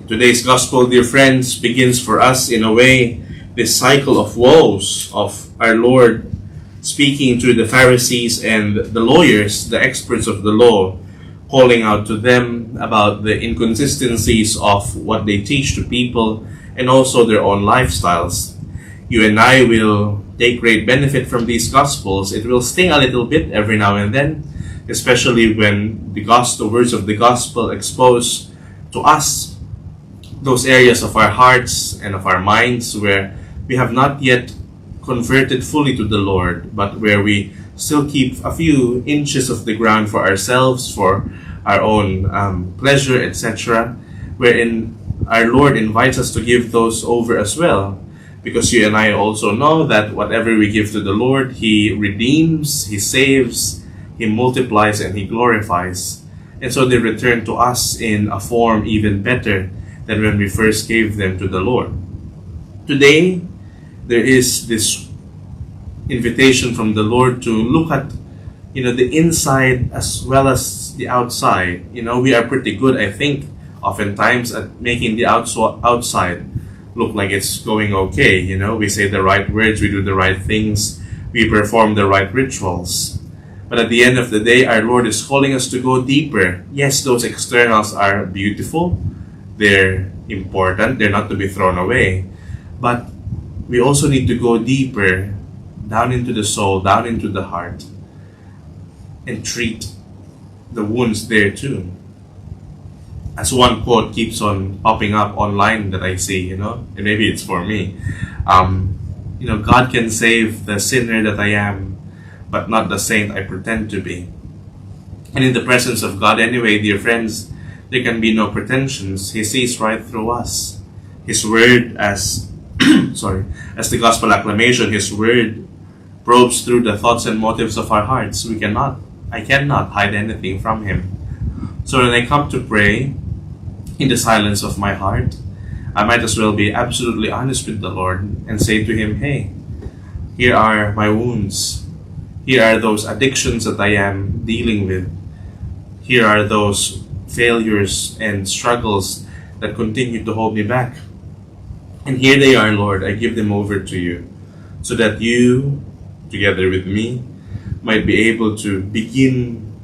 Today's gospel, dear friends, begins for us in a way this cycle of woes of our Lord speaking to the Pharisees and the lawyers, the experts of the law, calling out to them about the inconsistencies of what they teach to people and also their own lifestyles. You and I will take great benefit from these gospels. It will sting a little bit every now and then, especially when the words of the gospel expose to us those areas of our hearts and of our minds where we have not yet converted fully to the Lord, but where we still keep a few inches of the ground for ourselves, for our own pleasure, etc., wherein our Lord invites us to give those over as well. Because you and I also know that whatever we give to the Lord, He redeems, He saves, He multiplies, and He glorifies. And so they return to us in a form even better than when we first gave them to the Lord. Today, there is this invitation from the Lord to look at, the inside as well as the outside. We are pretty good, I think, oftentimes at making the outside look like it's going okay. We say the right words, we do the right things, we perform the right rituals. But at the end of the day, our Lord is calling us to go deeper. Yes, those externals are beautiful, they're important, they're not to be thrown away. But we also need to go deeper, down into the soul, down into the heart, and treat the wounds there too. As one quote keeps on popping up online that I see, and maybe it's for me. God can save the sinner that I am, but not the saint I pretend to be. And in the presence of God anyway, dear friends, there can be no pretensions. He sees right through us. His word as the gospel acclamation, His word probes through the thoughts and motives of our hearts. I cannot hide anything from Him. So when I come to pray in the silence of my heart, I might as well be absolutely honest with the Lord and say to Him, hey, here are my wounds. Here are those addictions that I am dealing with. Here are those failures and struggles that continue to hold me back. And here they are, Lord, I give them over to You, so that You, together with me, might be able to begin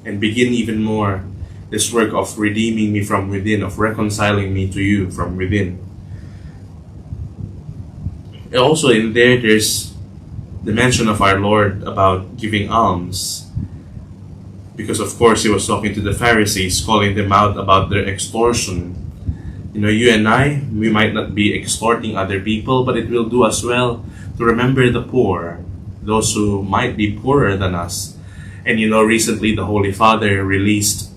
even more this work of redeeming me from within, of reconciling me to You from within. And also in there's the mention of our Lord about giving alms. Because of course He was talking to the Pharisees, calling them out about their extortion. You and I, we might not be extorting other people, but it will do us well to remember the poor, those who might be poorer than us. And recently the Holy Father released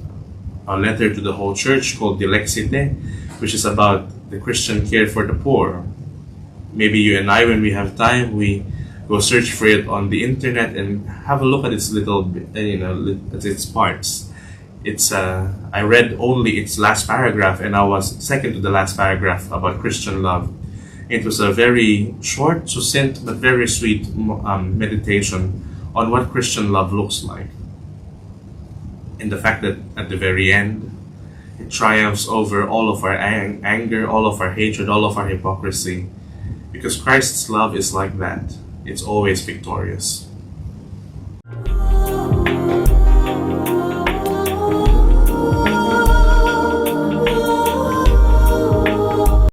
a letter to the whole church called Dilexite, which is about the Christian care for the poor. Maybe you and I, when we have time, we go search for it on the internet and have a look at its at its parts. I read only its last paragraph, and I was second to the last paragraph about Christian love. It was a very short, succinct, but very sweet meditation on what Christian love looks like. And the fact that at the very end, it triumphs over all of our anger, all of our hatred, all of our hypocrisy. Because Christ's love is like that. It's always victorious.